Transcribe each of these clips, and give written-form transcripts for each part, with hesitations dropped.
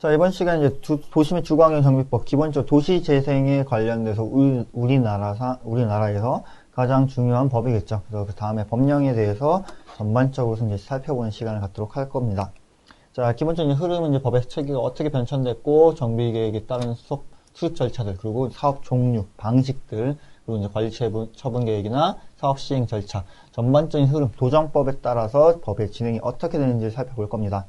자, 이번 시간에 이제 도시 및 주거환경정비법, 기본적으로 도시재생에 관련돼서 우리나라에서 가장 중요한 법이겠죠. 그래서 그 다음에 법령에 대해서 전반적으로 이제 살펴보는 시간을 갖도록 할 겁니다. 자, 기본적인 흐름은 이제 법의 체계가 어떻게 변천됐고, 정비계획에 따른 수립 절차들, 그리고 사업 종류, 방식들, 그리고 이제 관리 처분 계획이나 사업 시행 절차, 전반적인 흐름, 도정법에 따라서 법의 진행이 어떻게 되는지를 살펴볼 겁니다.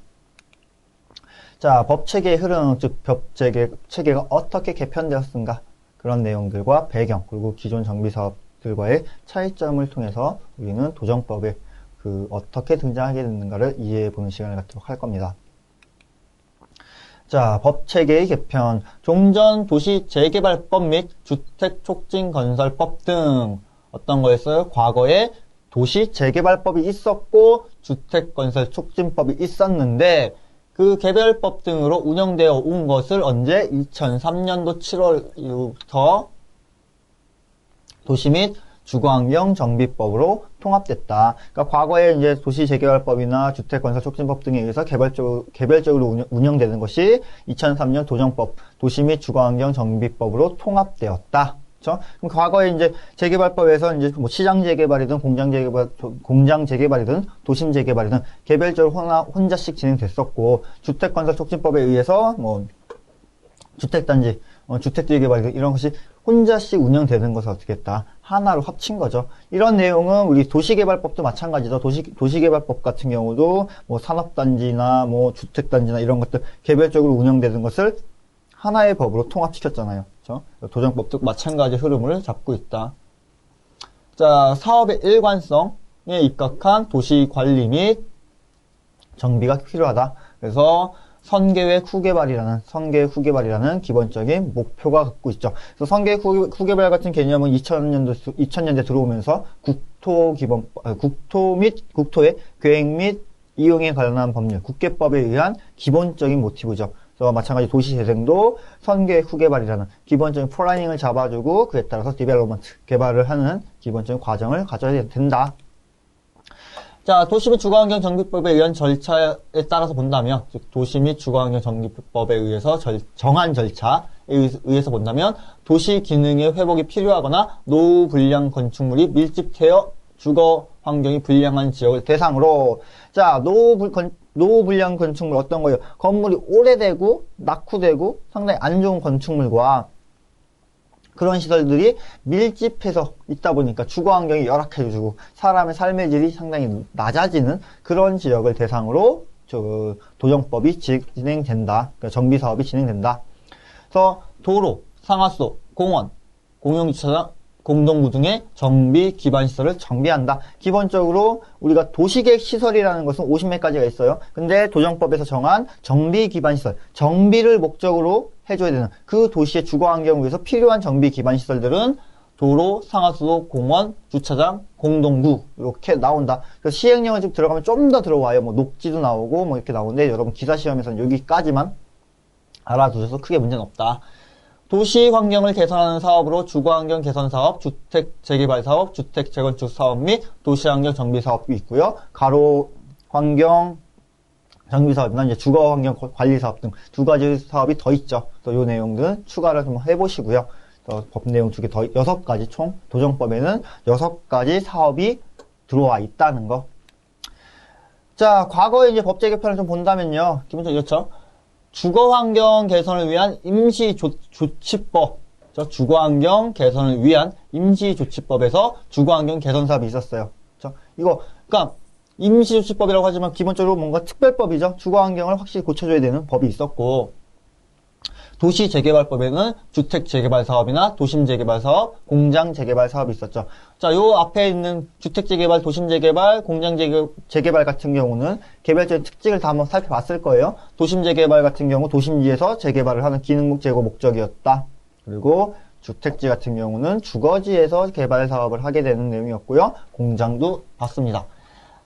자, 법 체계의 흐름, 즉, 법 체계가 어떻게 개편되었는가, 그런 내용들과 배경, 그리고 기존 정비 사업들과의 차이점을 통해서 우리는 도정법에 어떻게 등장하게 됐는가를 이해해 보는 시간을 갖도록 할 겁니다. 자, 법 체계의 개편, 종전 도시 재개발법 및 주택 촉진 건설법 등 어떤 거였어요? 과거에 도시 재개발법이 있었고 주택 건설 촉진법이 있었는데 그 개별법 등으로 운영되어 온 것을 언제? 2003년도 7월부터 도시 및 주거환경정비법으로 통합됐다. 그러니까 과거에 이제 도시재개발법이나 주택건설촉진법 등에 의해서 개별적으로 운영되는 것이 2003년 도정법, 도시 및 주거환경정비법으로 통합되었다. 그렇죠? 그럼 과거에 이제 재개발법에서 이제 뭐 시장 재개발이든 공장 재개발이든 도심 재개발이든 개별적으로 혼자씩 진행됐었고, 주택건설촉진법에 의해서 뭐 주택단지, 주택재개발 이런 것이 혼자씩 운영되는 것을 어떻게 했다? 하나로 합친 거죠. 이런 내용은 우리 도시개발법도 마찬가지죠. 도시개발법 같은 경우도 뭐 산업단지나 뭐 주택단지나 이런 것들 개별적으로 운영되는 것을 하나의 법으로 통합시켰잖아요. 그렇죠? 도정법도 마찬가지 흐름을 잡고 있다. 자, 사업의 일관성에 입각한 도시관리 및 정비가 필요하다. 그래서 선계획 후개발이라는 기본적인 목표가 갖고 있죠. 그래서 선계획 후개발 같은 개념은 2000년대 들어오면서 국토의 계획 및 이용에 관련한 법률, 국계법에 의한 기본적인 모티브죠. 그래서 마찬가지 도시재생도 선계획 후개발이라는 기본적인 플래닝을 잡아주고 그에 따라서 디벨롭먼트, 개발을 하는 기본적인 과정을 가져야 된다. 자, 도시 및 주거환경정비법에 의한 절차에 따라서 본다면, 즉 도시 및 주거환경정비법에 의해서 정한 절차에 의해서 본다면 도시 기능의 회복이 필요하거나 노후 불량 건축물이 밀집되어 주거 환경이 불량한 지역을 대상으로, 자, 노후 불량 건축물 어떤 거예요? 건물이 오래되고 낙후되고 상당히 안 좋은 건축물과 그런 시설들이 밀집해서 있다 보니까 주거 환경이 열악해지고 사람의 삶의 질이 상당히 낮아지는 그런 지역을 대상으로 도정법이 진행된다. 그러니까 정비 사업이 진행된다. 그래서 도로, 상하수, 공원, 공용주차장, 공동구 등의 정비 기반 시설을 정비한다. 기본적으로 우리가 도시계획 시설이라는 것은 50매까지가 있어요. 근데 도정법에서 정한 정비 기반 시설, 정비를 목적으로 해줘야 되는 그 도시의 주거 환경을 위해서 필요한 정비 기반 시설들은 도로, 상하수도, 공원, 주차장, 공동구 이렇게 나온다. 그래서 시행령은 지금 들어가면 좀 더 들어와요. 뭐 녹지도 나오고 뭐 이렇게 나오는데 여러분 기사 시험에서는 여기까지만 알아두셔서 크게 문제는 없다. 도시 환경을 개선하는 사업으로 주거환경 개선 사업, 주택 재개발 사업, 주택 재건축 사업 및 도시환경 정비 사업이 있고요. 가로 환경 정비 사업이나 이제 주거 환경 관리 사업 등 두 가지 사업이 더 있죠. 또 이 내용들은 추가를 좀 해보시고요. 법 내용 2개 더 6가지 총 도정법에는 6가지 사업이 들어와 있다는 거. 자, 과거에 이제 법제 개편을 좀 본다면요. 기본적으로 이렇죠. 주거환경 개선을 위한 임시조치법, 주거환경 개선을 위한 임시조치법에서 주거환경 개선 사업이 있었어요. 그렇죠? 이거, 그러니까 임시조치법이라고 하지만 기본적으로 뭔가 특별법이죠. 주거환경을 확실히 고쳐줘야 되는 법이 있었고, 도시재개발법에는 주택재개발사업이나 도심재개발사업, 공장재개발사업이 있었죠. 자, 요 앞에 있는 주택재개발, 도심재개발, 공장재개발 같은 경우는 개별적인 특징을 다 한번 살펴봤을 거예요. 도심재개발 같은 경우 도심지에서 재개발을 하는 기능 제고 목적이었다. 그리고 주택지 같은 경우는 주거지에서 개발사업을 하게 되는 내용이었고요. 공장도 봤습니다.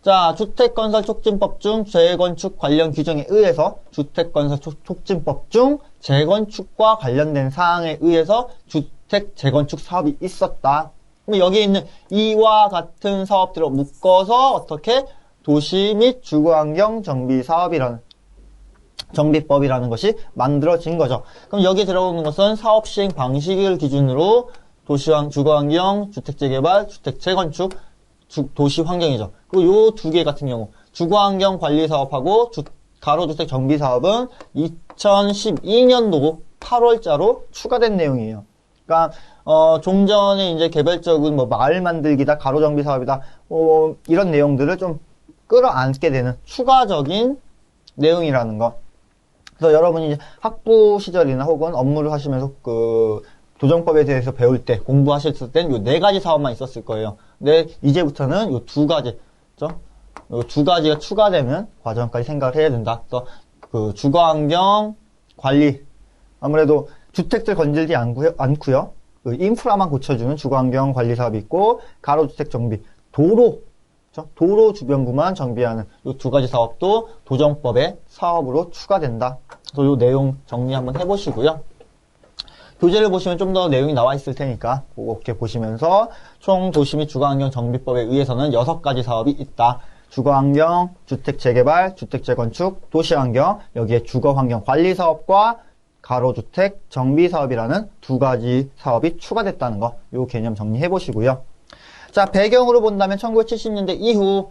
자, 주택건설촉진법 중 재건축 관련 규정에 의해서 주택건설촉진법 중 재건축과 관련된 사항에 의해서 주택 재건축 사업이 있었다. 그럼 여기 있는 이와 같은 사업들을 묶어서 어떻게 도시 및 주거환경 정비 사업이라는 정비법이라는 것이 만들어진 거죠. 그럼 여기에 들어오는 것은 사업 시행 방식을 기준으로 주거환경, 주택재개발, 주택재건축, 도시환경이죠. 그리고 요 두 개 같은 경우 주거환경 관리사업하고 가로주택 정비사업은 2012년도 8월자로 추가된 내용이에요. 그러니까 좀 전에 이제 개별적인 뭐 마을 만들기다, 가로정비 사업이다, 이런 내용들을 좀 끌어안게 되는 추가적인 내용이라는 거. 그래서 여러분이 이제 학부 시절이나 혹은 업무를 하시면서 그 도정법에 대해서 배울 때, 공부하셨을 땐 요 네 가지 사업만 있었을 거예요. 근데 이제부터는 요 두 가지, 그죠? 요 두 가지가 추가되는 과정까지 생각을 해야 된다. 그래서 그 주거환경 관리, 아무래도 주택들 건들지 않고요. 그 인프라만 고쳐주는 주거환경 관리 사업이 있고, 가로주택 정비, 도로, 그렇죠? 도로 주변구만 정비하는 이 두 가지 사업도 도정법의 사업으로 추가된다. 그래서 이 내용 정리 한번 해보시고요. 교재를 보시면 좀 더 내용이 나와 있을 테니까 그렇게 보시면서 총 도시 및 주거환경 정비법에 의해서는 6가지 사업이 있다. 주거환경, 주택재개발, 주택재건축, 도시환경, 여기에 주거환경 관리사업과 가로주택 정비사업이라는 두 가지 사업이 추가됐다는 거, 요 개념 정리해 보시고요. 자, 배경으로 본다면 1970년대 이후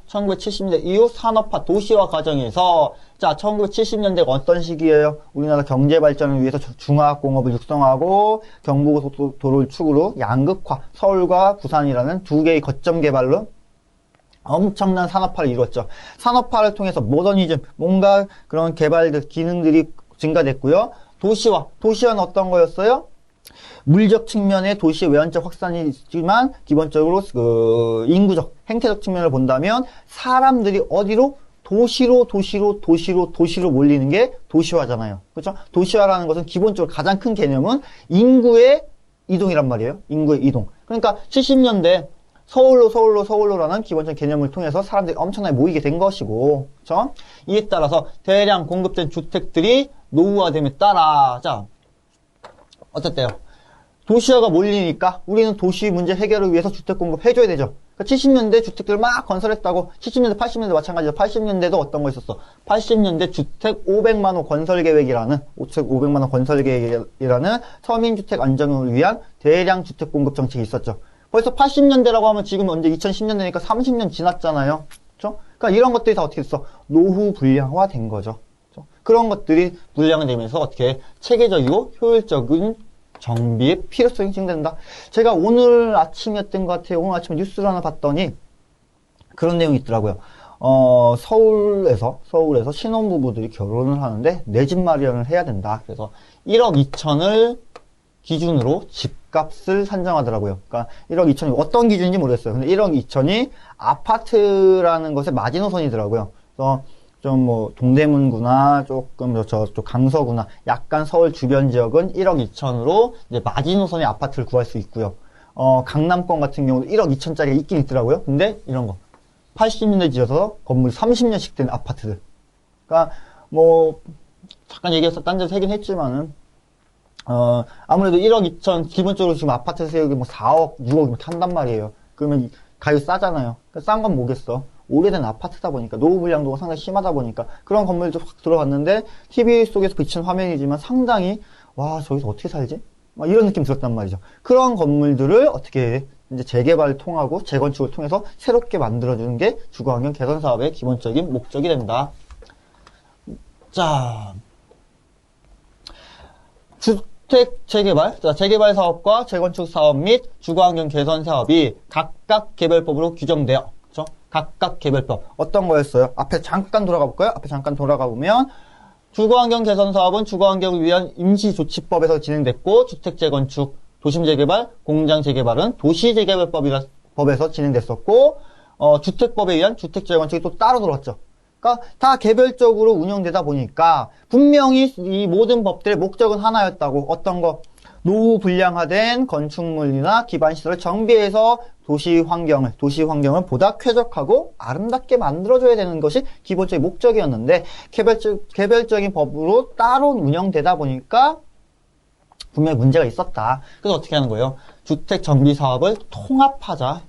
산업화 도시화 과정에서, 자, 1970년대가 어떤 시기예요? 우리나라 경제 발전을 위해서 중화학공업을 육성하고 경부고속도로를 축으로 양극화, 서울과 부산이라는 두 개의 거점 개발로 엄청난 산업화를 이루었죠. 산업화를 통해서 모더니즘, 뭔가 그런 개발들, 기능들이 증가됐고요. 도시화는 어떤 거였어요? 물적 측면의 도시의 외연적 확산이 있지만 기본적으로 그 인구적, 행태적 측면을 본다면 사람들이 어디로? 도시로 몰리는 게 도시화잖아요. 그렇죠? 도시화라는 것은 기본적으로 가장 큰 개념은 인구의 이동이란 말이에요. 인구의 이동. 그러니까 70년대 서울로라는 기본적인 개념을 통해서 사람들이 엄청나게 모이게 된 것이고, 그렇죠? 이에 따라서 대량 공급된 주택들이 노후화됨에 따라, 자, 어쨌대요? 도시화가 몰리니까 우리는 도시 문제 해결을 위해서 주택 공급해줘야 되죠. 그러니까 70년대 주택들 막 건설했다고, 70년대, 80년대 마찬가지로 80년대도 어떤 거 있었어? 80년대 주택 500만호 건설 계획이라는, 서민주택 안정을 위한 대량 주택 공급 정책이 있었죠. 벌써 80년대라고 하면 지금 언제 2010년대니까 30년 지났잖아요. 그렇죠? 그러니까 이런 것들이 다 어떻게 됐어? 노후 불량화 된 거죠. 그렇죠? 그런 것들이 불량되면서 어떻게 체계적이고 효율적인 정비의 필요성이 증대된다. 제가 오늘 아침이었던 것 같아요. 오늘 아침에 뉴스를 하나 봤더니 그런 내용이 있더라고요. 서울에서 신혼부부들이 결혼을 하는데 내 집 마련을 해야 된다. 그래서 1억 2천을 기준으로 집값을 산정하더라고요. 그러니까 1억 2천이 어떤 기준인지 모르겠어요. 근데 1억 2천이 아파트라는 것의 마지노선이더라고요. 그래서 좀 뭐 동대문구나 조금 저쪽 강서구나 약간 서울 주변 지역은 1억 2천으로 이제 마지노선의 아파트를 구할 수 있고요. 강남권 같은 경우도 1억 2천짜리가 있긴 있더라고요. 근데 이런 거 80년대 지어서 건물 30년씩 된 아파트들. 그러니까 뭐 잠깐 얘기해서 딴 데서 하긴 했지만은 아무래도 1억 2천 기본적으로 지금 아파트 세우기 뭐 4억, 6억 이렇게 한단 말이에요. 그러면 가격 싸잖아요. 싼 건 뭐겠어? 오래된 아파트다 보니까 노후 불량도가 상당히 심하다 보니까 그런 건물도 확 들어갔는데 TV 속에서 비친 화면이지만 상당히 와 저기서 어떻게 살지? 막 이런 느낌 들었단 말이죠. 그런 건물들을 어떻게 이제 재개발을 통하고 재건축을 통해서 새롭게 만들어주는 게 주거환경 개선 사업의 기본적인 목적이 된다. 자, 주택 재개발, 재개발 사업과 재건축 사업 및 주거환경 개선 사업이 각각 개별법으로 규정되어, 그렇죠? 각각 개별법 어떤 거였어요? 앞에 잠깐 돌아가 볼까요? 앞에 잠깐 돌아가 보면 주거환경 개선 사업은 주거환경을 위한 임시조치법에서 진행됐고 주택 재건축, 도심 재개발, 공장 재개발은 도시재개발법에서 진행됐었고 주택법에 의한 주택 재건축이 또 따로 들어왔죠. 그러니까 다 개별적으로 운영되다 보니까 분명히 이 모든 법들의 목적은 하나였다고. 어떤 거? 노후 불량화된 건축물이나 기반시설을 정비해서 도시 환경을 보다 쾌적하고 아름답게 만들어줘야 되는 것이 기본적인 목적이었는데 개별적인 법으로 따로 운영되다 보니까 분명히 문제가 있었다. 그래서 어떻게 하는 거예요? 주택 정비 사업을 통합하자.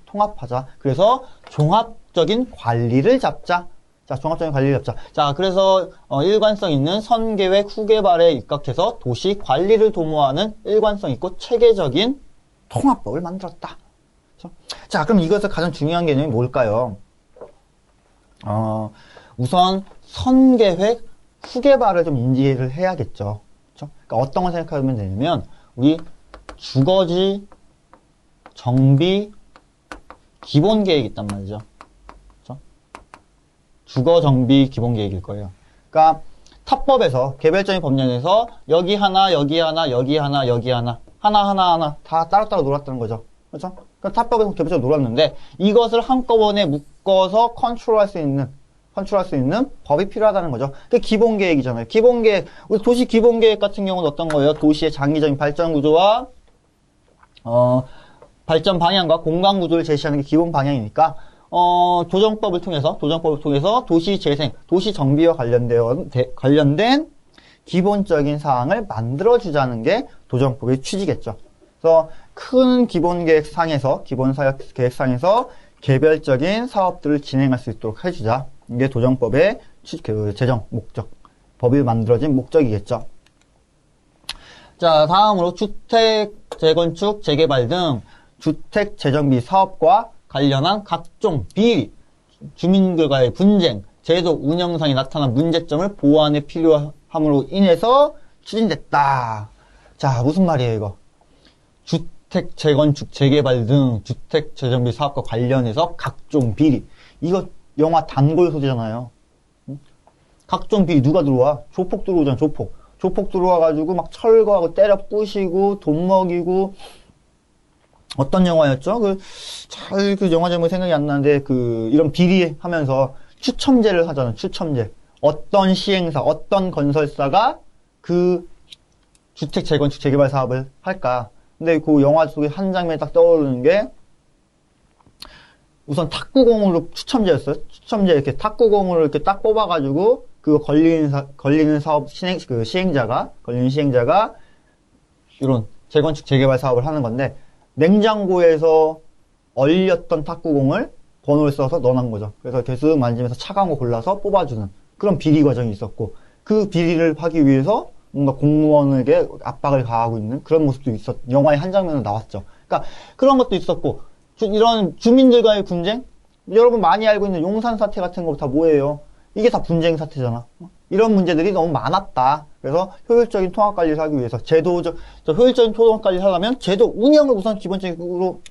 그래서 종합적인 관리를 잡자. 자, 종합적인 관리를 잡자. 자, 그래서 일관성 있는 선계획 후계발에 입각해서 도시 관리를 도모하는 일관성 있고 체계적인 통합법을 만들었다. 그렇죠? 자, 그럼 이것에서 가장 중요한 개념이 뭘까요? 우선 선계획 후계발을 좀 인지를 해야겠죠. 그렇죠? 그러니까 어떤 걸 생각하면 되냐면 우리 주거지 정비 기본 계획이 있단 말이죠. 그렇죠? 주거 정비 기본 계획일 거예요. 그러니까 탑법에서 개별적인 법령에서 여기 하나, 여기 하나, 여기 하나, 여기 하나, 하나 다 따로따로 놀았다는 거죠. 그렇죠? 그러니까 탑법에서 개별적으로 놀았는데 이것을 한꺼번에 묶어서 컨트롤할 수 있는 법이 필요하다는 거죠. 그게 기본 계획이잖아요. 기본 계획, 우리 도시 기본 계획 같은 경우는 어떤 거예요? 도시의 장기적인 발전 구조와 발전 방향과 공간 구조를 제시하는 게 기본 방향이니까 도정법을 통해서 도시 재생, 도시 정비와 관련된 기본적인 사항을 만들어주자는 게 도정법의 취지겠죠. 그래서 큰 기본 계획상에서 개별적인 사업들을 진행할 수 있도록 해주자. 이게 도정법의 제정 목적, 법이 만들어진 목적이겠죠. 자, 다음으로 주택 재건축, 재개발 등 주택 재정비 사업과 관련한 각종 비리, 주민들과의 분쟁, 제도 운영상에 나타난 문제점을 보완에 필요함으로 인해서 추진됐다. 자, 무슨 말이에요, 이거? 주택 재건축, 재개발 등 주택 재정비 사업과 관련해서 각종 비리. 이거 영화 단골 소재잖아요. 각종 비리 누가 들어와? 조폭 들어오잖아, 조폭. 조폭 들어와가지고 막 철거하고 때려 부시고 돈 먹이고. 어떤 영화였죠? 그 영화 제목이 생각이 안 나는데, 이런 비리 하면서 추첨제를 하잖아요, 추첨제. 어떤 시행사, 어떤 건설사가 그 주택 재건축 재개발 사업을 할까. 근데 그 영화 속에 한 장면에 딱 떠오르는 게, 우선 탁구공으로 추첨제였어요. 추첨제 이렇게 탁구공으로 이렇게 딱 뽑아가지고, 그거 걸리는 사업 시행자가 이런 재건축 재개발 사업을 하는 건데, 냉장고에서 얼렸던 탁구공을 번호를 써서 넣어놓은 거죠. 그래서 계속 만지면서 차가운 거 골라서 뽑아주는 그런 비리 과정이 있었고, 그 비리를 하기 위해서 뭔가 공무원에게 압박을 가하고 있는 그런 모습도 영화의 한 장면으로 나왔죠. 그러니까 그런 것도 있었고, 이런 주민들과의 분쟁? 여러분 많이 알고 있는 용산 사태 같은 거 다 뭐예요? 이게 다 분쟁 사태잖아. 이런 문제들이 너무 많았다. 그래서 효율적인 통합 관리를 하기 위해서 효율적인 통합 관리를 하려면 제도 운영을 우선 기본적으로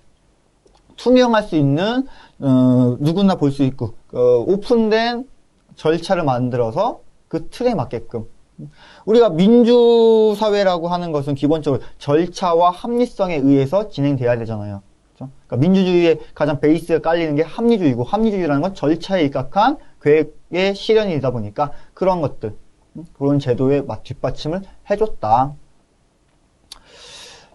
투명할 수 있는 누구나 볼 수 있고 오픈된 절차를 만들어서 그 틀에 맞게끔 우리가 민주사회라고 하는 것은 기본적으로 절차와 합리성에 의해서 진행돼야 되잖아요. 그렇죠? 그러니까 민주주의의 가장 베이스가 깔리는 게 합리주의고 합리주의라는 건 절차에 입각한 계획의 실현이다 보니까 그런 것들, 그런 제도의 뒷받침을 해줬다.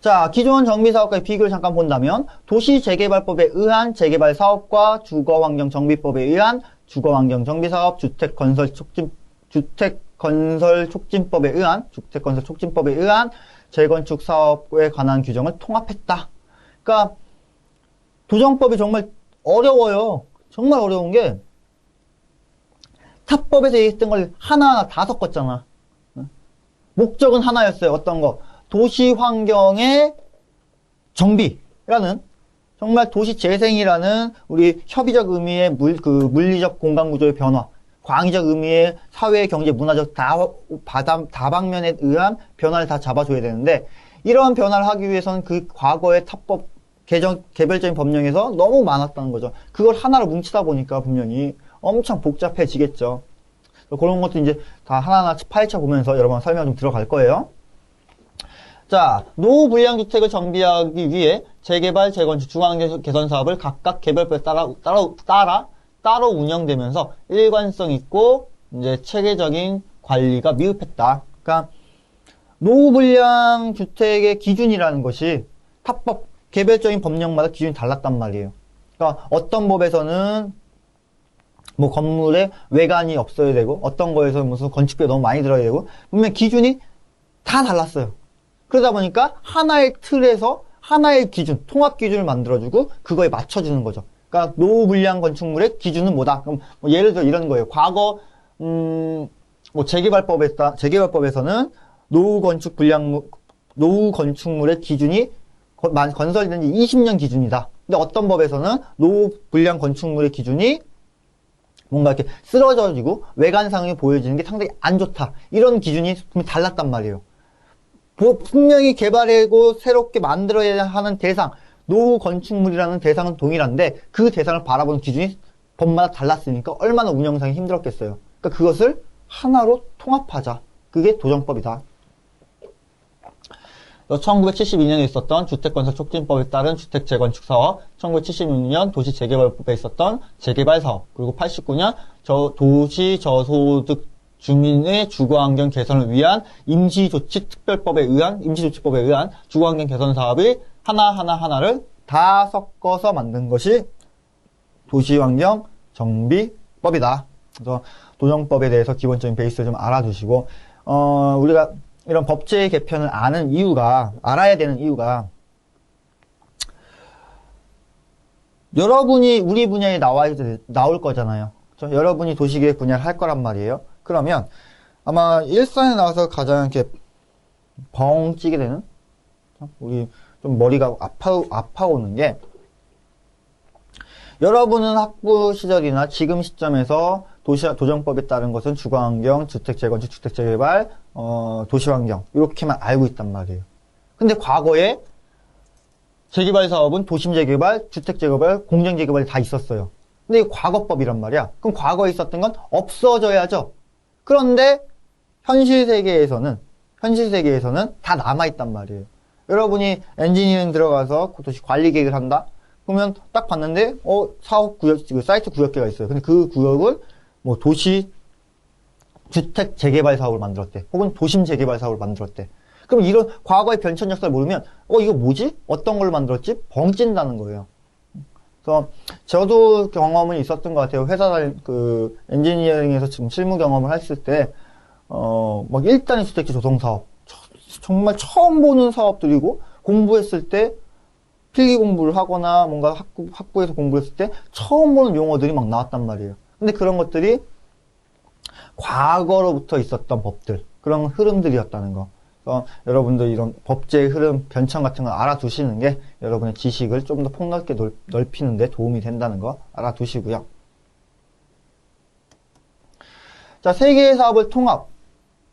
자, 기존 정비사업과의 비교를 잠깐 본다면 도시재개발법에 의한 재개발 사업과 주거환경정비법에 의한 주거환경정비사업, 주택건설촉진법에 의한 재건축 사업에 관한 규정을 통합했다. 그러니까 도정법이 정말 어려워요. 정말 어려운 게 탑법에서 얘기했던 걸 하나하나 다 섞었잖아. 목적은 하나였어요. 어떤 거? 도시 환경의 정비라는 정말 도시 재생이라는 우리 협의적 의미의 물리적 공간 구조의 변화, 광의적 의미의 사회, 경제, 문화적 다방면에 의한 변화를 다 잡아줘야 되는데 이러한 변화를 하기 위해서는 그 과거의 탑법 개별적인 법령에서 너무 많았다는 거죠. 그걸 하나로 뭉치다 보니까 분명히 엄청 복잡해지겠죠. 그런 것도 이제 다 하나하나 파헤쳐 보면서 여러분 설명 좀 들어갈 거예요. 자, 노후 불량 주택을 정비하기 위해 재개발, 재건축, 중앙 개선 사업을 각각 개별법에 따로 운영되면서 일관성 있고 이제 체계적인 관리가 미흡했다. 그러니까 노후 불량 주택의 기준이라는 것이 탑법 개별적인 법령마다 기준이 달랐단 말이에요. 그러니까 어떤 법에서는 뭐 건물에 외관이 없어야 되고 어떤 거에서 무슨 건축비가 너무 많이 들어야 되고 분명 기준이 다 달랐어요. 그러다 보니까 하나의 틀에서 하나의 기준, 통합 기준을 만들어주고 그거에 맞춰주는 거죠. 그러니까 노후 불량 건축물의 기준은 뭐다? 그럼 뭐 예를 들어 이런 거예요. 과거 뭐 재개발법에서는 노후 건축물의 기준이 건설된 지 20년 기준이다. 근데 어떤 법에서는 노후 불량 건축물의 기준이 뭔가 이렇게 쓰러져지고 외관상이 보여지는 게 상당히 안 좋다. 이런 기준이 분명히 달랐단 말이에요. 분명히 개발하고 새롭게 만들어야 하는 대상, 노후 건축물이라는 대상은 동일한데 그 대상을 바라보는 기준이 법마다 달랐으니까 얼마나 운영상이 힘들었겠어요. 그러니까 그것을 하나로 통합하자. 그게 도정법이다. 1972년에 있었던 주택건설 촉진법에 따른 주택재건축 사업, 1976년 도시재개발법에 있었던 재개발 사업, 그리고 89년 도시 저소득 주민의 주거환경 개선을 위한 임시조치법에 의한 주거환경 개선 사업이 하나를 다 섞어서 만든 것이 도시환경 정비법이다. 그래서 도정법에 대해서 기본적인 베이스를 좀 알아두시고, 우리가 이런 법제의 개편을 알아야 되는 이유가, 여러분이 우리 분야에 나올 거잖아요. 그렇죠? 여러분이 도시계획 분야를 할 거란 말이에요. 그러면 아마 일선에 나와서 가장 이렇게 벙 찌게 되는, 우리 좀 머리가 아파오는 게, 여러분은 학부 시절이나 지금 시점에서 도정법에 따른 것은 주거환경, 주택재건축, 주택재개발, 도시환경 이렇게만 알고 있단 말이에요. 근데 과거에 재개발 사업은 도심재개발, 주택재개발, 공정재개발이 다 있었어요. 근데 이게 과거법이란 말이야. 그럼 과거에 있었던 건 없어져야죠. 그런데 현실 세계에서는 다 남아있단 말이에요. 여러분이 엔지니어링 들어가서 도시 관리 계획을 한다? 그러면 딱 봤는데, 사업 구역, 사이트 구역계가 있어요. 근데 그 구역을 뭐 도시 주택 재개발 사업을 만들었대. 혹은 도심 재개발 사업을 만들었대. 그럼 이런 과거의 변천 역사를 모르면, 이거 뭐지? 어떤 걸로 만들었지? 벙찐다는 거예요. 그래서 저도 경험은 있었던 것 같아요. 엔지니어링에서 지금 실무 경험을 했을 때, 막 1단위 주택지 조성 사업. 정말 처음 보는 사업들이고, 공부했을 때, 필기 공부를 하거나 뭔가 학부에서 공부했을 때 처음 보는 용어들이 막 나왔단 말이에요. 근데 그런 것들이 과거로부터 있었던 법들, 그런 흐름들이었다는 거. 그래서 여러분들 이런 법제의 흐름, 변천 같은 걸 알아두시는 게 여러분의 지식을 좀 더 폭넓게 넓히는 데 도움이 된다는 거 알아두시고요. 자, 세 개의 사업을 통합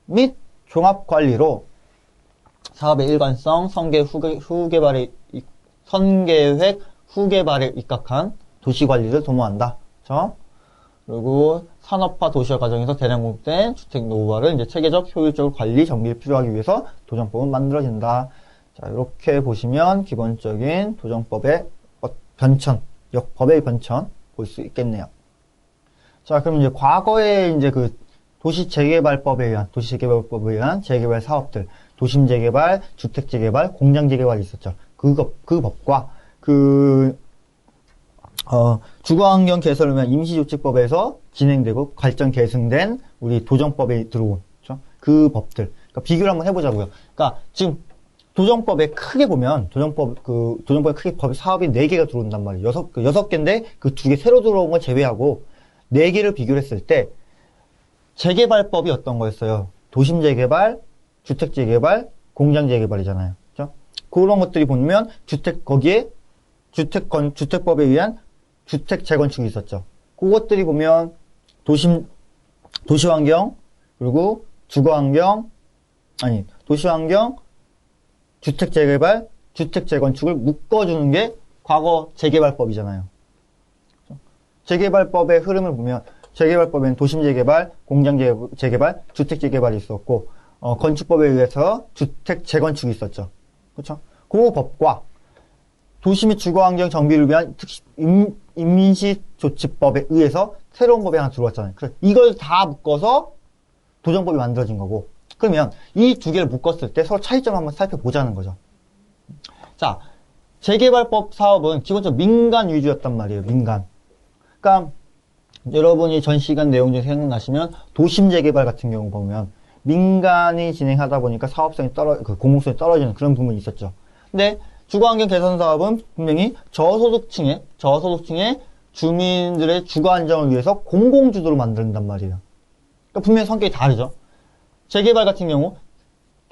및 종합 관리로 사업의 일관성, 선계획 후개발에 입각한 도시관리를 도모한다. 그렇죠? 그리고 산업화 도시화 과정에서 대량 공급된 주택 노후화를 이제 체계적 효율적으로 관리 정비를 필요하기 위해서 도정법은 만들어진다. 자, 이렇게 보시면 기본적인 도정법의 법의 변천 볼 수 있겠네요. 자, 그럼 이제 과거에 이제 그 도시재개발법에 의한 재개발 사업들, 도심재개발, 주택재개발, 공장재개발이 있었죠. 그 법과 주거환경 개선을 위한 임시조치법에서 진행되고 발전 계승된 우리 도정법에 들어온, 그렇죠? 그 법들. 그러니까 비교를 한번 해보자고요. 그러니까 지금 도정법에 크게 보면, 도정법에 크게 사업이 4개가 들어온단 말이에요. 6개인데 그 2개 새로 들어온 걸 제외하고 4개를 비교를 했을 때 재개발법이 어떤 거였어요? 도심재개발, 주택재개발, 공장재개발이잖아요. 그렇죠? 그런 것들이 보면 거기에 주택법에 의한 주택 재건축이 있었죠. 그것들이 보면 도시환경, 그리고 도시환경, 주택 재개발, 주택 재건축을 묶어주는 게 과거 재개발법이잖아요. 그렇죠? 재개발법의 흐름을 보면 재개발법에는 도심 재개발, 공장 재개발, 주택 재개발이 있었고, 건축법에 의해서 주택 재건축이 있었죠. 그렇죠? 그 법과 도시 및 주거환경 정비를 위한 임시조치법에 의해서 새로운 법이 하나 들어왔잖아요. 그래서 이걸 다 묶어서 도정법이 만들어진 거고, 그러면 이 2개를 묶었을 때 서로 차이점을 한번 살펴보자는 거죠. 자, 재개발법 사업은 기본적으로 민간 위주였단 말이에요. 민간. 그러니까 여러분이 전 시간 내용 중에 생각나시면 도심 재개발 같은 경우 보면 민간이 진행하다 보니까 사업성이 공공성이 떨어지는 그런 부분이 있었죠. 근데 주거환경 개선 사업은 분명히 저소득층의 주민들의 주거 안정을 위해서 공공주도로 만든단 말이에요. 그러니까 분명히 성격이 다르죠. 재개발 같은 경우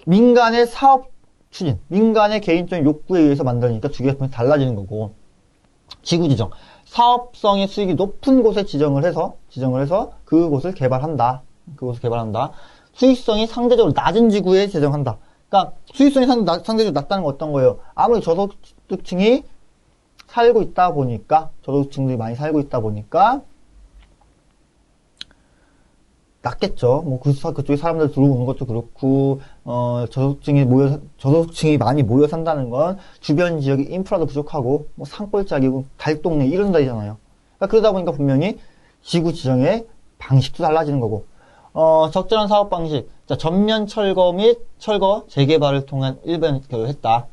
민간의 사업 추진, 민간의 개인적인 욕구에 의해서 만들어지니까 두 개가 분명히 달라지는 거고, 지구 지정, 사업성의 수익이 높은 곳에 지정을 해서 그곳을 개발한다. 수익성이 상대적으로 낮은 지구에 제정한다. 그러니까 수익성이 상대적으로 낮다는 건 어떤 거예요? 아무리 저소득층이 살고 있다 보니까, 저소득층들이 많이 살고 있다 보니까 낫겠죠. 뭐 그쪽에 사람들 들어오는 것도 그렇고, 저소득층이 많이 모여 산다는 건 주변 지역의 인프라도 부족하고, 뭐 산골짜기고 달동네 이런 데잖아요. 그러니까 그러다 보니까 분명히 지구 지정의 방식도 달라지는 거고, 적절한 사업 방식, 자, 전면 철거 및 철거 재개발을 통한 했다.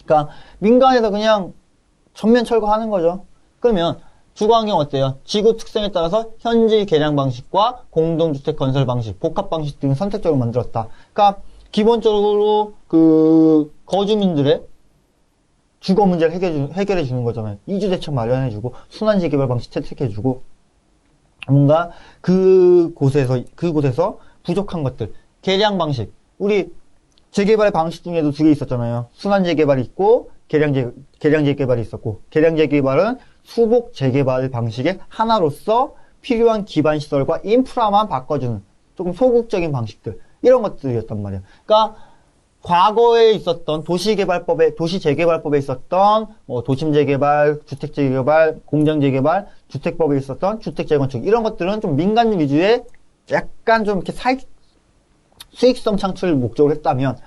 그러니까 민간에서 그냥 전면 철거하는 거죠. 그러면 주거환경 어때요? 지구 특성에 따라서 현지 개량 방식과 공동주택 건설 방식, 복합 방식 등을 선택적으로 만들었다. 그러니까 기본적으로 그 거주민들의 주거 문제를 해결해 주는 거잖아요. 이주대책 마련해주고 순환재개발 방식 채택해주고, 뭔가 그곳에서 부족한 것들, 개량 방식, 우리 재개발 방식 중에도 두 개 있었잖아요. 순환재개발이 있고 개량재개발이 있었고, 개량재개발은 수복 재개발 방식의 하나로서 필요한 기반시설과 인프라만 바꿔주는 조금 소극적인 방식들, 이런 것들이었단 말이에요. 그러니까 과거에 있었던 도시재개발법에 있었던 뭐 도심재개발, 주택재개발, 공장재개발, 주택법에 있었던 주택재건축, 이런 것들은 좀 민간 위주의 약간 좀 이렇게 수익성 창출을 목적으로 했다면,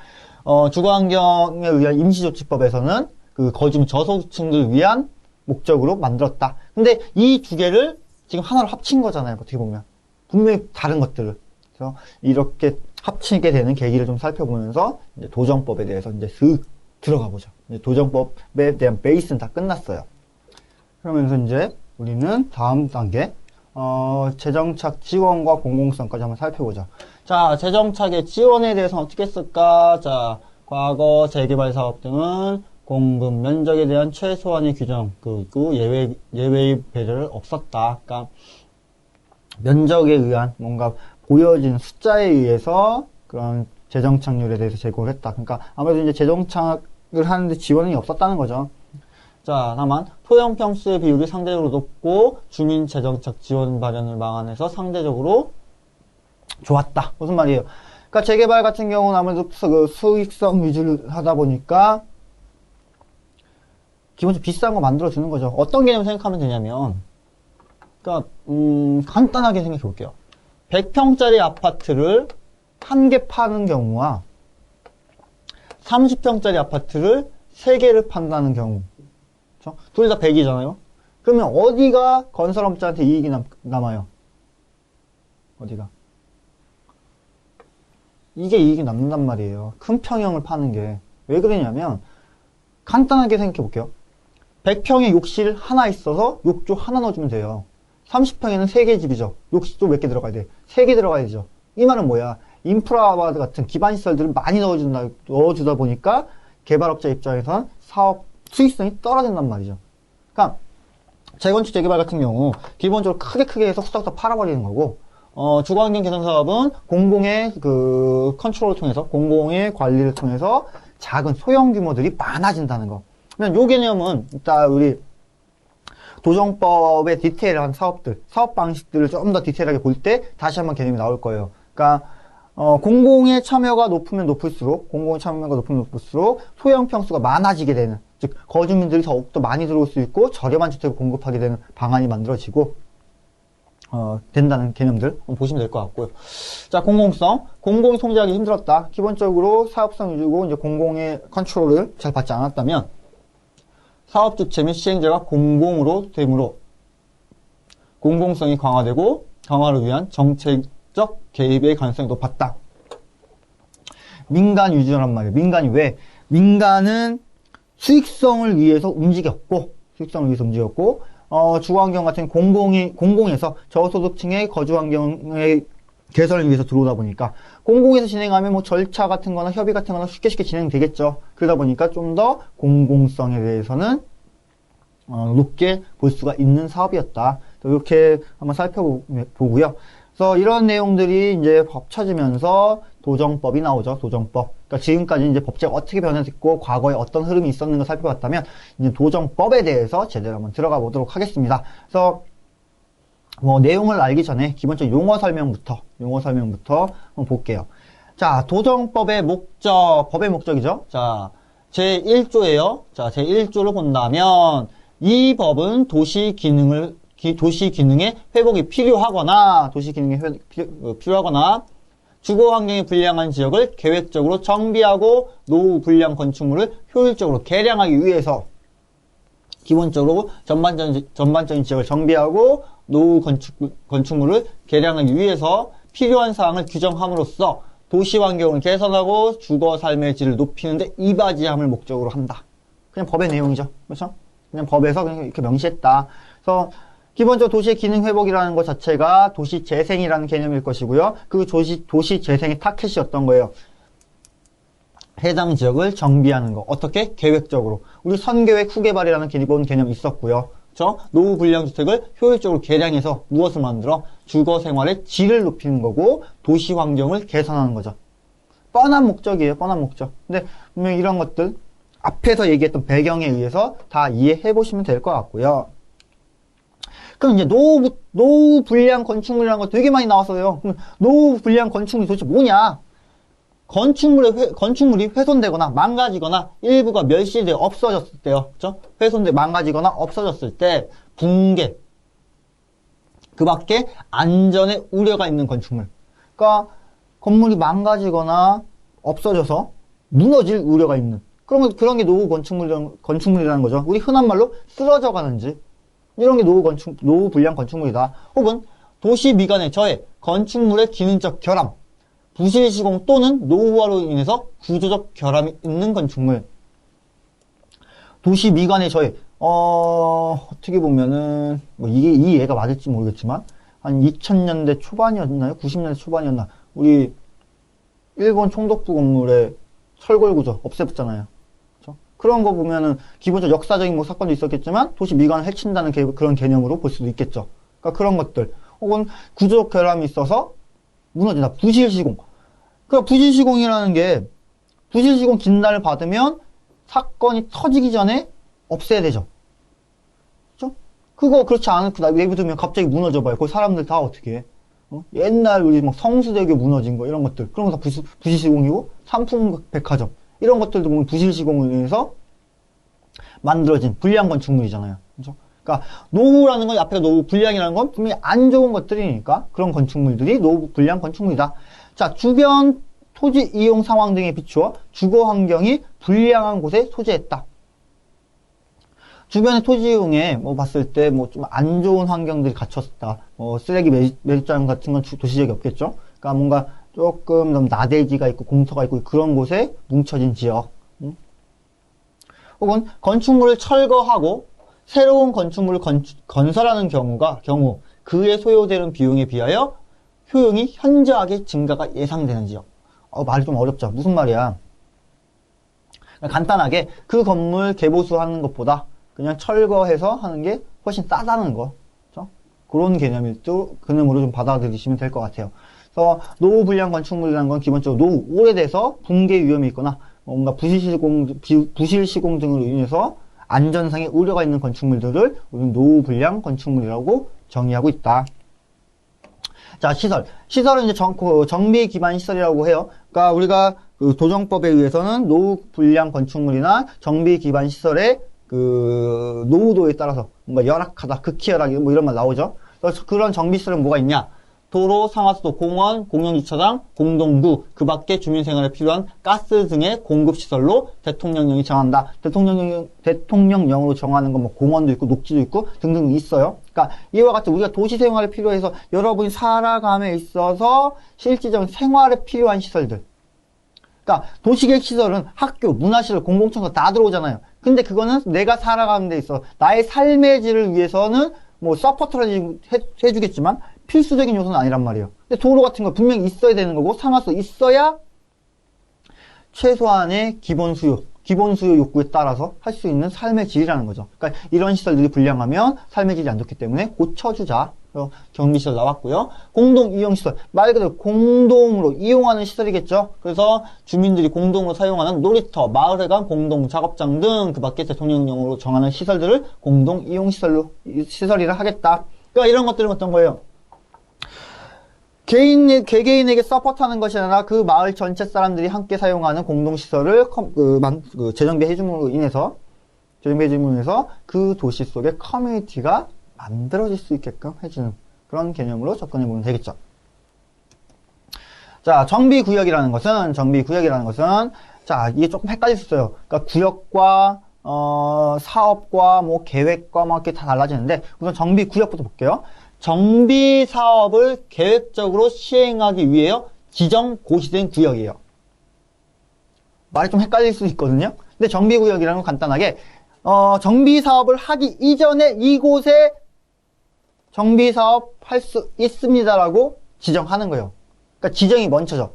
주거환경에 의한 임시조치법에서는 그 저소득층들을 위한 목적으로 만들었다. 근데 이 두 개를 지금 하나로 합친 거잖아요. 어떻게 보면 분명히 다른 것들을. 그래서 이렇게 합치게 되는 계기를 좀 살펴보면서 이제 도정법에 대해서 이제 슥 들어가 보죠. 이제 도정법에 대한 베이스는 다 끝났어요. 그러면서 이제 우리는 다음 단계 재정착 지원과 공공성까지 한번 살펴보자. 자, 재정착의 지원에 대해서는 어떻게 했을까? 자, 과거 재개발 사업 등은 공급 면적에 대한 최소한의 규정, 그리고 예외의 배려를 없었다. 그러니까 면적에 의한 뭔가 보여진 숫자에 의해서 그런 재정착률에 대해서 제고를 했다. 그러니까 아무래도 이제 재정착을 하는데 지원이 없었다는 거죠. 자, 다만 토양 평수의 비율이 상대적으로 높고 주민 재정착 지원 마련을 방안해서 상대적으로 좋았다. 무슨 말이에요? 그러니까 재개발 같은 경우는 아무래도 그 수익성 위주를 하다 보니까 기본적으로 비싼 거 만들어주는 거죠. 어떤 개념을 생각하면 되냐면, 그러니까 간단하게 생각해 볼게요. 100평짜리 아파트를 한 개 파는 경우와 30평짜리 아파트를 3개를 판다는 경우, 그렇죠? 둘 다 100이잖아요. 그러면 어디가 건설업자한테 이익이 남아요? 어디가? 이게 이익이 남는단 말이에요. 큰 평형을 파는 게. 왜 그러냐면 간단하게 생각해 볼게요. 100평에 욕실 하나 있어서 욕조 하나 넣어주면 돼요. 30평에는 3개 집이죠. 욕실도 몇 개 들어가야 돼? 3개 들어가야 되죠. 이 말은 뭐야? 인프라와 같은 기반시설들을 많이 넣어주다 보니까 개발업자 입장에서는 사업 수익성이 떨어진단 말이죠. 그러니까 재건축 재개발 같은 경우 기본적으로 크게 해서 후딱후딱 팔아버리는 거고, 주거환경 개선 사업은 공공의 그 컨트롤을 통해서, 공공의 관리를 통해서 작은 소형 규모들이 많아진다는 거. 요 개념은 이따 우리 도정법의 디테일한 사업 방식들을 좀 더 디테일하게 볼 때 다시 한번 개념이 나올 거예요. 그러니까 공공의 참여가 높으면 높을수록 소형 평수가 많아지게 되는, 즉 거주민들이 더욱더 많이 들어올 수 있고 저렴한 주택을 공급하게 되는 방안이 만들어지고 된다는 개념들 보시면 될 것 같고요. 자, 공공성. 공공이 통제하기 힘들었다. 기본적으로 사업성 위주고 이제 공공의 컨트롤을 잘 받지 않았다면 사업 주체 및 시행자가 공공으로 되므로 공공성이 강화되고 강화를 위한 정책적 개입의 가능성이 높았다. 민간 위주란 말이에요. 민간이 왜? 민간은 수익성을 위해서 움직였고, 주거환경 같은 공공에서 저소득층의 거주환경의 개선을 위해서 들어오다 보니까 공공에서 진행하면 뭐 절차 같은 거나 협의 같은 거나 쉽게 진행되겠죠. 그러다 보니까 좀 더 공공성에 대해서는 높게 볼 수가 있는 사업이었다. 이렇게 한번 살펴보고요. 그래서 이런 내용들이 이제 법 찾으면서 도정법이 나오죠. 도정법. 그러니까 지금까지 이제 법제가 어떻게 변화됐고 과거에 어떤 흐름이 있었는가 살펴봤다면 이제 도정법에 대해서 제대로 한번 들어가 보도록 하겠습니다. 그래서 뭐 내용을 알기 전에 기본적인 용어 설명부터 한번 볼게요. 자, 도정법의 목적, 법의 목적이죠. 자, 제1조예요. 자, 제1조를 본다면 이 법은 도시 기능의 회복이 필요하거나 필요하거나 주거 환경이 불량한 지역을 계획적으로 정비하고 노후 불량 건축물을 효율적으로 개량하기 위해서 기본적으로 전반적인 지역을 정비하고 노후 건축물을 개량하기 위해서 필요한 사항을 규정함으로써 도시 환경을 개선하고 주거 삶의 질을 높이는데 이바지함을 목적으로 한다. 그냥 법의 내용이죠. 그렇죠? 그냥 법에서 그냥 이렇게 명시했다. 그래서 기본적으로 도시의 기능 회복이라는 것 자체가 도시 재생이라는 개념일 것이고요. 그 도시 재생의 타켓이 어떤 거예요? 해당 지역을 정비하는 거. 어떻게? 계획적으로. 우리 선계획 후개발이라는 기본 개념이 있었고요. 그렇죠? 노후 불량 주택을 효율적으로 개량해서 무엇을 만들어? 주거 생활의 질을 높이는 거고 도시 환경을 개선하는 거죠. 뻔한 목적이에요. 뻔한 목적. 근데 분명히 이런 것들 앞에서 얘기했던 배경에 의해서 다 이해해 보시면 될 것 같고요. 그럼 이제 노후 불량 건축물이라는 거 되게 많이 나왔어요. 노후 불량 건축물이 도대체 뭐냐? 건축물이 훼손되거나 망가지거나 일부가 멸실되어 없어졌을 때요. 그죠? 망가지거나 없어졌을 때 붕괴. 그 밖에 안전에 우려가 있는 건축물. 그러니까 건물이 망가지거나 없어져서 무너질 우려가 있는. 그런 게 노후 건축물이라는 거죠. 우리 흔한 말로 쓰러져 가는지. 이런 게 노후 불량 건축물이다. 혹은 도시 미관의 저해, 건축물의 기능적 결함, 부실 시공 또는 노후화로 인해서 구조적 결함이 있는 건축물. 도시 미관의 저해, 어떻게 보면은, 이 예가 맞을지 모르겠지만, 한 2000년대 초반이었나요? 90년대 초반이었나? 우리, 일본 총독부 건물의 철골 구조 없애봤잖아요. 그런 거 보면은 기본적으로 역사적인 뭐 사건도 있었겠지만 도시 미관을 해친다는 그런 개념으로 볼 수도 있겠죠. 그러니까 그런 것들 혹은 구조적 결함이 있어서 무너진다. 부실시공. 그러니까 부실시공이라는 게 부실시공 진단을 받으면 사건이 터지기 전에 없애야 되죠. 그렇죠? 그거 그렇지 않고 내비두면 갑자기 무너져봐요. 그 사람들 다 어떻게 해? 옛날 우리 막 성수대교 무너진 거 이런 것들 그런 거 다 부실시공이고 삼풍백화점 이런 것들도 보면 부실시공을 위해서 만들어진 불량 건축물이잖아요. 그렇죠? 그러니까 노후라는 건 앞에 노후 불량이라는 건 분명히 안 좋은 것들이니까 그런 건축물들이 노후 불량 건축물이다. 자, 주변 토지 이용 상황 등에 비추어 주거 환경이 불량한 곳에 소재했다. 주변의 토지 이용에 뭐 봤을 때 뭐 좀 안 좋은 환경들이 갖췄다. 쓰레기 매립장 같은 건 도시적이 없겠죠. 그러니까 뭔가 조금 좀 나대지가 있고 공터가 있고 그런 곳에 뭉쳐진 지역. 혹은 건축물을 철거하고 새로운 건축물을 건설하는 경우 그에 소요되는 비용에 비하여 효용이 현저하게 증가가 예상되는 지역. 말이 좀 어렵죠. 무슨 말이야? 간단하게 그 건물 개보수하는 것보다 그냥 철거해서 하는 게 훨씬 싸다는 거. 그렇죠? 그런 개념으로 좀 받아들이시면 될 것 같아요. 그래서 노후 불량 건축물이라는 건 기본적으로 오래돼서 붕괴 위험이 있거나 뭔가 부실 시공 등으로 인해서 안전상의 우려가 있는 건축물들을 우리는 노후 불량 건축물이라고 정의하고 있다. 자, 시설은 이제 정비 기반 시설이라고 해요. 그러니까 우리가 그 도정법에 의해서는 노후 불량 건축물이나 정비 기반 시설의 그 노후도에 따라서 뭔가 열악하다, 극히 열악이 뭐 이런 말 나오죠. 그래서 그런 정비 시설은 뭐가 있냐? 도로, 상하수도, 공원, 공영주차장, 공동구, 그 밖에 주민생활에 필요한 가스 등의 공급시설로 대통령령이 정한다. 대통령령으로 정하는 건 뭐 공원도 있고, 녹지도 있고, 등등 있어요. 그러니까 이와 같이 우리가 도시생활에 필요해서 여러분이 살아감에 있어서 실질적인 생활에 필요한 시설들. 그러니까 도시계획 시설은 학교, 문화시설, 공공청소 다 들어오잖아요. 근데 그거는 내가 살아가는 데 있어 나의 삶의 질을 위해서는 뭐 서포트를 해주겠지만 필수적인 요소는 아니란 말이에요. 근데 도로 같은 거 분명히 있어야 되는 거고 상하수 있어야 최소한의 기본 수요, 기본 수요 욕구에 따라서 할 수 있는 삶의 질이라는 거죠. 그러니까 이런 시설들이 불량하면 삶의 질이 안 좋기 때문에 고쳐주자. 경비시설 나왔고요. 공동이용시설, 말 그대로 공동으로 이용하는 시설이겠죠. 그래서 주민들이 공동으로 사용하는 놀이터, 마을회관, 공동작업장 등 그 밖에 대통령령으로 정하는 시설들을 시설이라 하겠다. 그러니까 이런 것들은 어떤 거예요? 개개인에게 서포트하는 것이 아니라 그 마을 전체 사람들이 함께 사용하는 공동시설을 재정비 해줌으로 인해서 그 도시 속에 커뮤니티가 만들어질 수 있게끔 해주는 그런 개념으로 접근해보면 되겠죠. 자, 정비구역이라는 것은, 자, 이게 조금 헷갈릴 수 있어요. 그러니까 구역과, 사업과, 계획과 이렇게 다 달라지는데, 우선 정비구역부터 볼게요. 정비 사업을 계획적으로 시행하기 위해 지정 고시된 구역이에요. 말이 좀 헷갈릴 수 있거든요. 근데 정비구역이라는 건 간단하게, 정비 사업을 하기 이전에 이곳에 정비 사업 할 수 있습니다라고 지정하는 거예요. 그러니까 지정이 먼저죠.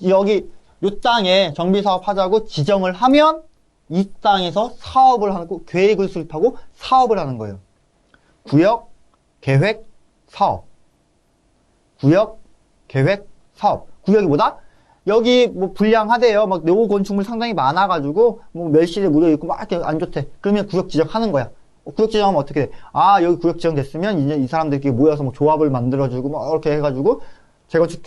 여기, 요 땅에 정비 사업 하자고 지정을 하면 이 땅에서 사업을 하고 계획을 수립하고 사업을 하는 거예요. 구역, 계획, 사업. 구역, 계획, 사업. 구역이 뭐다? 여기 불량하대요. 노후 건축물 상당히 많아가지고 멸실에 묻어있고 막 이렇게 안 좋대. 그러면 구역 지정하는 거야. 구역 지정하면 어떻게 돼? 아, 여기 구역 지정됐으면 이제 이 사람들끼리 모여서 조합을 만들어주고 이렇게 해가지고 재건축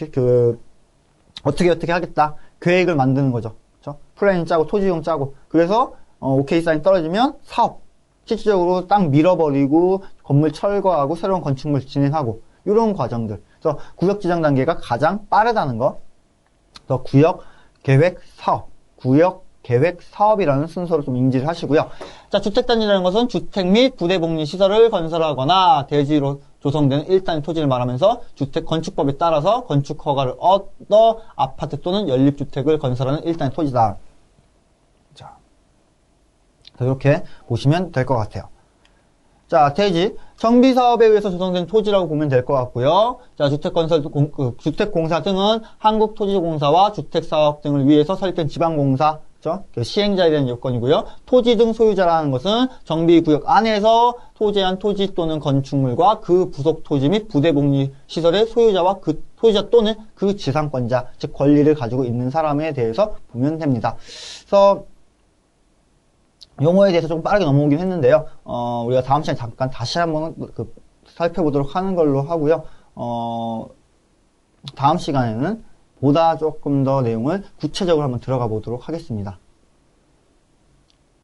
어떻게 하겠다. 계획을 만드는 거죠. 그렇죠? 플랜 짜고 토지용 짜고. 그래서 오케이 사인 떨어지면 사업. 실질적으로 땅 밀어버리고 건물 철거하고 새로운 건축물 진행하고 이런 과정들. 그래서 구역 지정 단계가 가장 빠르다는 거. 그래서 구역, 계획, 사업. 구역, 계획, 사업이라는 순서로 좀 인지를 하시고요. 자, 주택단지라는 것은 주택 및 부대복리시설을 건설하거나 대지로 조성되는 1단위 토지를 말하면서 주택건축법에 따라서 건축허가를 얻어 아파트 또는 연립주택을 건설하는 1단위 토지다. 자, 이렇게 보시면 될 것 같아요. 자, 대지. 정비사업에 의해서 조성된 토지라고 보면 될 것 같고요. 자, 주택공사 등은 한국토지공사와 주택사업 등을 위해서 설립된 지방공사, 그렇죠? 시행자에 대한 요건이고요. 토지 등 소유자라는 것은 정비구역 안에서 토지한 토지 또는 건축물과 그 부속 토지 및 부대복리 시설의 소유자와 그 소유자 또는 그 지상권자, 즉 권리를 가지고 있는 사람에 대해서 보면 됩니다. 그래서 용어에 대해서 좀 빠르게 넘어오긴 했는데요. 우리가 다음 시간에 잠깐 다시 한번 살펴보도록 하는 걸로 하고요. 다음 시간에는 보다 조금 더 내용을 구체적으로 한번 들어가 보도록 하겠습니다.